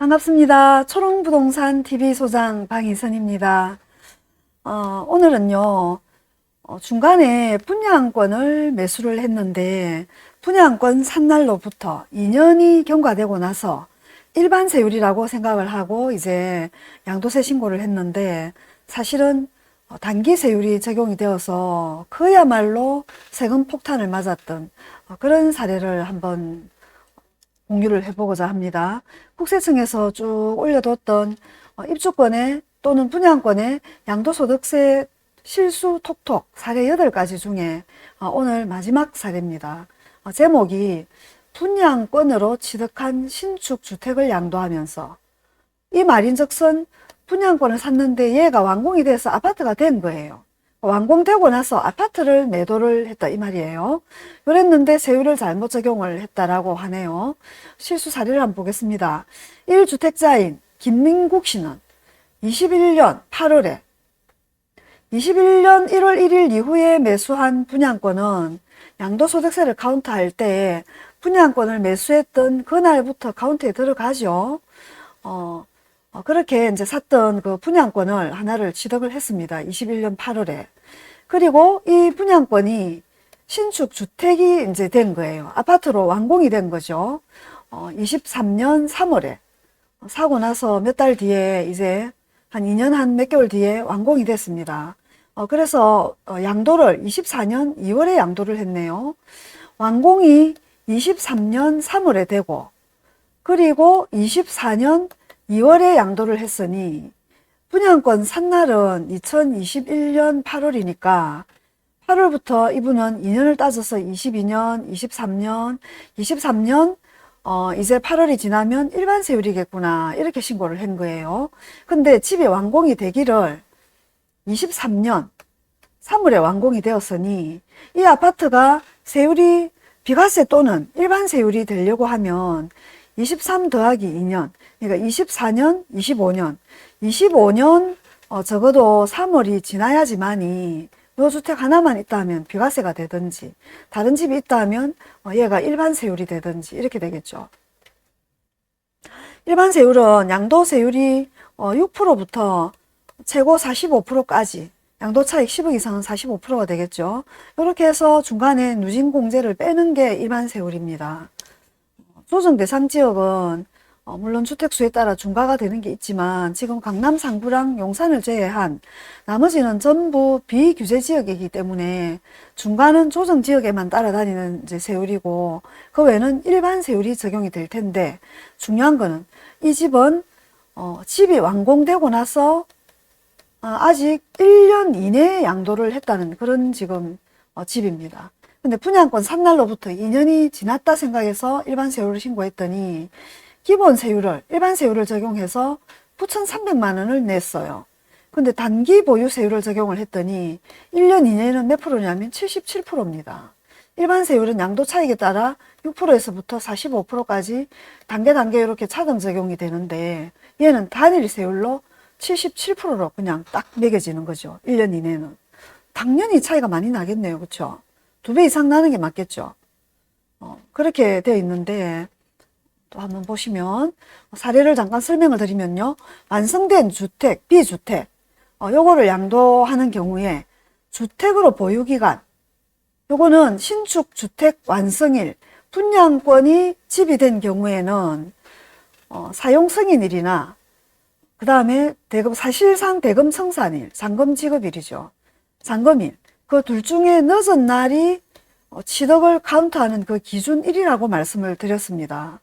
반갑습니다. 초롱부동산 TV 소장 방희선입니다. 오늘은요, 중간에 분양권을 매수를 했는데, 분양권 산 날로부터 2년이 경과되고 나서 일반 세율이라고 생각을 하고 이제 양도세 신고를 했는데, 사실은 단기 세율이 적용이 되어서 그야말로 세금 폭탄을 맞았던 그런 사례를 한번 공유를 해보고자 합니다. 국세청에서 쭉 올려뒀던 입주권에 또는 분양권에 양도소득세 실수 톡톡 사례 8가지 중에 오늘 마지막 사례입니다. 제목이 분양권으로 취득한 신축 주택을 양도하면서, 이 말인즉슨 분양권을 샀는데 얘가 완공이 돼서 아파트가 된 거예요. 완공되고 나서 아파트를 매도를 했다 이 말이에요. 그랬는데 세율을 잘못 적용을 했다라고 하네요. 실수 사례를 한번 보겠습니다. 1주택자인 김민국 씨는 21년 8월에 21년 1월 1일 이후에 매수한 분양권은 양도소득세를 카운트할 때 분양권을 매수했던 그날부터 카운트에 들어가죠. 그렇게 이제 샀던 그 분양권을 하나를 취득을 했습니다. 21년 8월에. 그리고 이 분양권이 신축 주택이 이제 된 거예요. 아파트로 완공이 된 거죠. 23년 3월에. 사고 나서 몇 달 뒤에 이제 한 2년 한 몇 개월 뒤에 완공이 됐습니다. 그래서 양도를 24년 2월에 양도를 했네요. 완공이 23년 3월에 되고, 그리고 24년 2월에 양도를 했으니 분양권 산 날은 2021년 8월이니까 8월부터 이분은 2년을 따져서 22년, 23년 이제 8월이 지나면 일반 세율이겠구나 이렇게 신고를 한 거예요. 근데 집이 완공이 되기를 23년 3월에 완공이 되었으니 이 아파트가 세율이 비과세 또는 일반 세율이 되려고 하면 23 더하기 2년, 그러니까 24년, 25년 적어도 3월이 지나야지만이 요 주택 하나만 있다면 비과세가 되든지, 다른 집이 있다면 얘가 일반 세율이 되든지 이렇게 되겠죠. 일반 세율은 양도 세율이 6%부터 최고 45%까지, 양도 차익 10억 이상은 45%가 되겠죠. 이렇게 해서 중간에 누진공제를 빼는 게 일반 세율입니다. 조정 대상 지역은 물론 주택수에 따라 중과가 되는 게 있지만 지금 강남 상구랑 용산을 제외한 나머지는 전부 비규제 지역이기 때문에 중과는 조정 지역에만 따라다니는 이제 세율이고, 그 외에는 일반 세율이 적용이 될 텐데, 중요한 거는 이 집은 집이 완공되고 나서 아직 1년 이내에 양도를 했다는 그런 지금 집입니다. 근데 분양권 산 날로부터 2년이 지났다 생각해서 일반 세율을 신고했더니 기본 세율을, 일반 세율을 적용해서 9,300만 원을 냈어요. 근데 단기 보유 세율을 적용을 했더니 1년 이내는 몇 프로냐면 77%입니다. 일반 세율은 양도 차익에 따라 6%에서부터 45%까지 단계 이렇게 차등 적용이 되는데, 얘는 단일 세율로 77%로 그냥 딱 매겨지는 거죠. 1년 이내는. 당연히 차이가 많이 나겠네요. 그렇죠? 2배 이상 나는 게 맞겠죠. 그렇게 되어 있는데, 또 한번 보시면 사례를 잠깐 설명을 드리면요. 완성된 주택, 비주택 요거를 양도하는 경우에 주택으로 보유기간, 요거는 신축 주택 완성일, 분양권이 집이 된 경우에는 사용 승인일이나 그 다음에 대금, 사실상 대금 청산일, 잔금 지급일이죠. 잔금일. 그 둘 중에 늦은 날이 취득을 카운트하는 그 기준일이라고 말씀을 드렸습니다.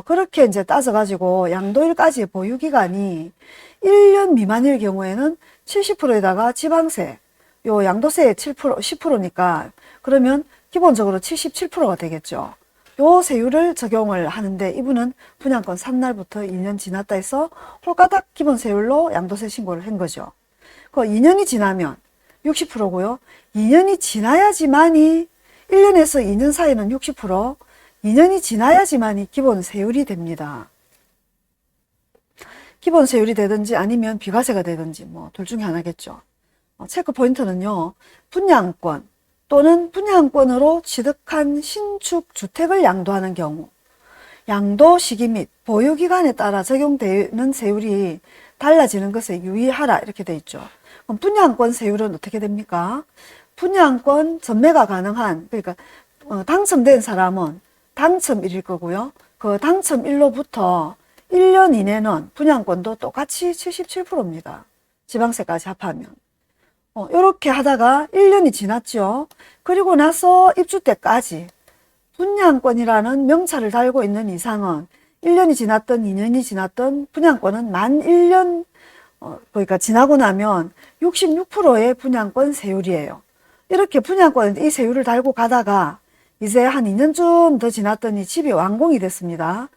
그렇게 이제 따져가지고 양도일까지의 보유기간이 1년 미만일 경우에는 70%에다가 지방세, 요 양도세 7%, 10%니까 그러면 기본적으로 77%가 되겠죠. 요 세율을 적용을 하는데, 이분은 분양권 산 날부터 2년 지났다 해서 홀가닥 기본 세율로 양도세 신고를 한 거죠. 그 2년이 지나면 60%고요. 2년이 지나야지만이, 1년에서 2년 사이는 60%, 2년이 지나야지만이 기본 세율이 됩니다. 기본 세율이 되든지 아니면 비과세가 되든지 뭐 둘 중에 하나겠죠. 체크 포인트는요. 분양권 또는 분양권으로 취득한 신축 주택을 양도하는 경우, 양도 시기 및 보유 기간에 따라 적용되는 세율이 달라지는 것에 유의하라 이렇게 돼 있죠. 그럼 분양권 세율은 어떻게 됩니까? 분양권 전매가 가능한, 그러니까 당첨된 사람은 당첨일일 거고요. 그 당첨일로부터 1년 이내는 분양권도 똑같이 77%입니다. 지방세까지 합하면. 이렇게 하다가 1년이 지났죠. 그리고 나서 입주 때까지 분양권이라는 명찰을 달고 있는 이상은 1년이 지났던 2년이 지났던 분양권은 만 1년 그러니까 지나고 나면 66%의 분양권 세율이에요. 이렇게 분양권 이 세율을 달고 가다가 이제 한 2년쯤 더 지났더니 집이 완공이 됐습니다.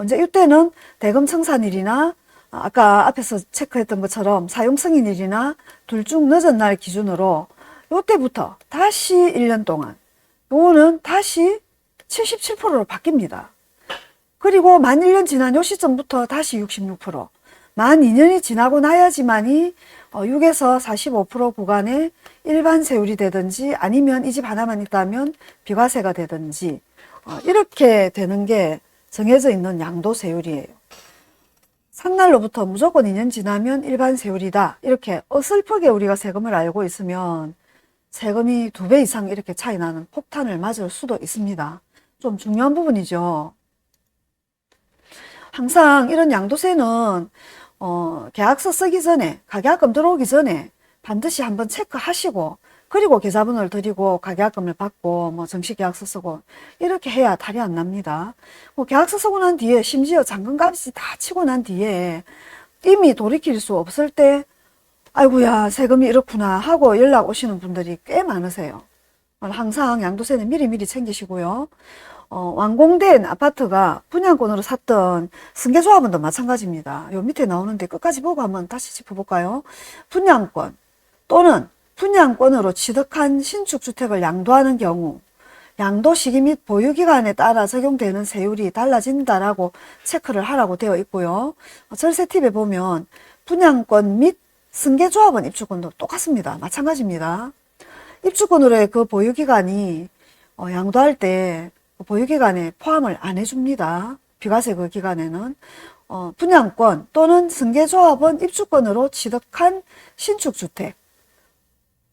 이제 이때는 대금 청산일이나 아까 앞에서 체크했던 것처럼 사용 승인일이나 둘 중 늦은 날 기준으로 이때부터 다시 1년 동안 요거는 다시 77%로 바뀝니다. 그리고 만 1년 지난 요 시점부터 다시 66%, 만 2년이 지나고 나야지만이 6에서 45% 구간의 일반 세율이 되든지 아니면 이 집 하나만 있다면 비과세가 되든지 이렇게 되는 게 정해져 있는 양도세율이에요. 산 날로부터 무조건 2년 지나면 일반 세율이다. 이렇게 어설프게 우리가 세금을 알고 있으면 세금이 2배 이상 이렇게 차이 나는 폭탄을 맞을 수도 있습니다. 좀 중요한 부분이죠. 항상 이런 양도세는 계약서 쓰기 전에, 가계약금 들어오기 전에 반드시 한번 체크하시고 그리고 계좌번호를 드리고 가계약금을 받고 뭐 정식계약서 쓰고 이렇게 해야 탈이 안 납니다. 계약서 쓰고 난 뒤에 심지어 잔금값이 다 치고 난 뒤에 이미 돌이킬 수 없을 때 아이고야 세금이 이렇구나 하고 연락 오시는 분들이 꽤 많으세요. 항상 양도세는 미리미리 챙기시고요. 완공된 아파트가 분양권으로 샀던 승계조합원도 마찬가지입니다. 요 밑에 나오는데 끝까지 보고 한번 다시 짚어볼까요? 분양권 또는 분양권으로 취득한 신축주택을 양도하는 경우 양도 시기 및 보유 기간에 따라 적용되는 세율이 달라진다라고 체크를 하라고 되어 있고요. 절세 팁에 보면 분양권 및 승계조합원 입주권도 똑같습니다. 마찬가지입니다. 입주권으로의 그 보유 기간이 양도할 때 보유 기간에 포함을 안 해줍니다. 비과세 그 기간에는 분양권 또는 승계조합원 입주권으로 취득한 신축주택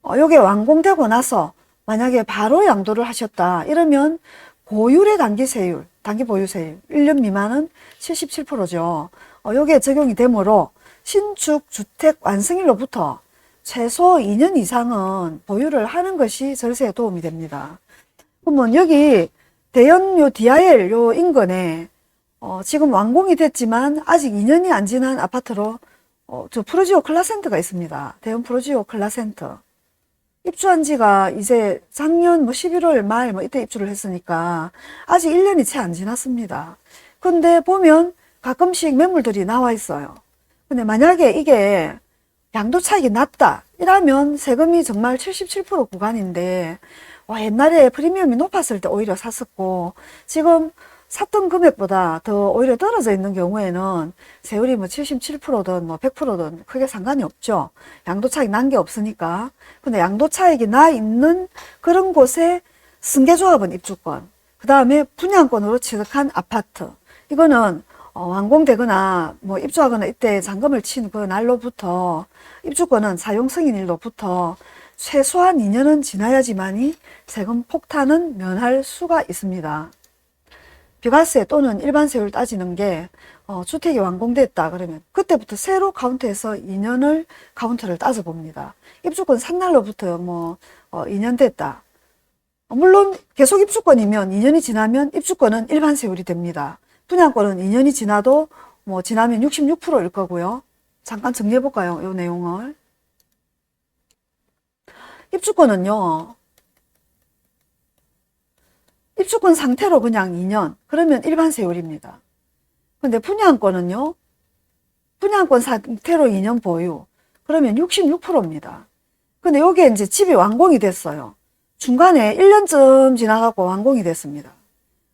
요게 완공되고 나서 만약에 바로 양도를 하셨다 이러면 고율의 단기세율, 단기 보유세율 1년 미만은 77%죠. 요게 적용이 되므로 신축주택 완성일로부터 최소 2년 이상은 보유를 하는 것이 절세에 도움이 됩니다. 그러면 여기 대연 요 DIL 요 인근에 지금 완공이 됐지만 아직 2년이 안 지난 아파트로 저 프로지오 클라센터가 있습니다. 대연 프로지오 클라센터. 입주한 지가 이제 작년 뭐 11월 말 뭐 이때 입주를 했으니까 아직 1년이 채 안 지났습니다. 근데 보면 가끔씩 매물들이 나와 있어요. 근데 만약에 이게 양도 차익이 낮다 이러면 세금이 정말 77% 구간인데 옛날에 프리미엄이 높았을 때 오히려 샀었고 지금 샀던 금액보다 더 오히려 떨어져 있는 경우에는 세율이 뭐 77%든 뭐 100%든 크게 상관이 없죠. 양도 차익 난 게 없으니까. 근데 양도 차익이 나 있는 그런 곳에 승계조합원 입주권, 그 다음에 분양권으로 취득한 아파트, 이거는 완공되거나 뭐 입주하거나 이때 잔금을 친 그 날로부터 입주권은 사용 승인일로부터 최소한 2년은 지나야지만이 세금 폭탄은 면할 수가 있습니다. 비과세 또는 일반 세율 따지는 게 주택이 완공됐다 그러면 그때부터 새로 카운트해서 2년을 카운트를 따져 봅니다. 입주권 산 날로부터 뭐 2년 됐다. 물론 계속 입주권이면 2년이 지나면 입주권은 일반 세율이 됩니다. 분양권은 2년이 지나도 뭐 지나면 66%일 거고요. 잠깐 정리해 볼까요? 이 내용을. 입주권은요. 입주권 상태로 그냥 2년 그러면 일반 세율입니다. 근데 분양권은요. 분양권 상태로 2년 보유 그러면 66%입니다. 근데 요게 이제 집이 완공이 됐어요. 중간에 1년쯤 지나가고 완공이 됐습니다.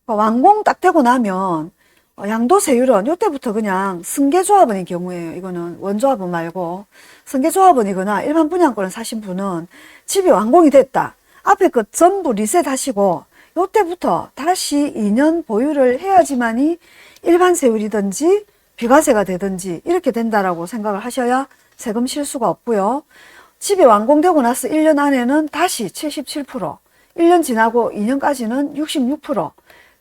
완공 딱 되고 나면 양도세율은 이때부터 그냥 승계조합원의 경우에요. 이거는 원조합원 말고 승계조합원이거나 일반 분양권을 사신 분은 집이 완공이 됐다. 앞에 그 전부 리셋하시고 요때부터 다시 2년 보유를 해야지만이 일반 세율이든지 비과세가 되든지 이렇게 된다라고 생각을 하셔야 세금 실수가 없고요. 집이 완공되고 나서 1년 안에는 다시 77%, 1년 지나고 2년까지는 66%,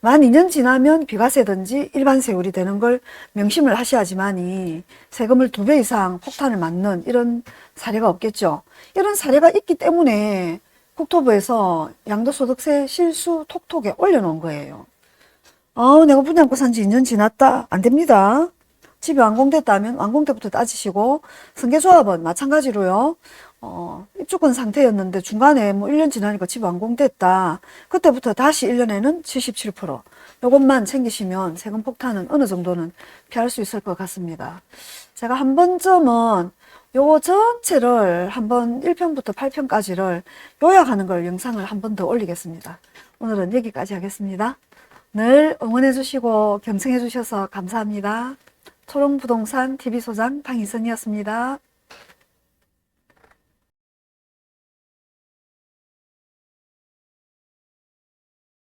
만 2년 지나면 비과세든지 일반 세율이 되는 걸 명심을 하셔야지만이 세금을 2배 이상 폭탄을 맞는 이런 사례가 없겠죠. 이런 사례가 있기 때문에 국토부에서 양도소득세 실수 톡톡에 올려놓은 거예요. 내가 분양권 산 지 2년 지났다. 안 됩니다. 집이 완공됐다면 완공때부터 따지시고, 승계조합은 마찬가지로요. 입주권 상태였는데 중간에 뭐 1년 지나니까 집 완공됐다. 그때부터 다시 1년에는 77%. 요것만 챙기시면 세금 폭탄은 어느 정도는 피할 수 있을 것 같습니다. 제가 한 번쯤은 요거 전체를 한번 1편부터 8편까지를 요약하는 걸 영상을 한 번 더 올리겠습니다. 오늘은 여기까지 하겠습니다. 늘 응원해 주시고 경청해 주셔서 감사합니다. 초롱부동산 TV소장 방희선이었습니다.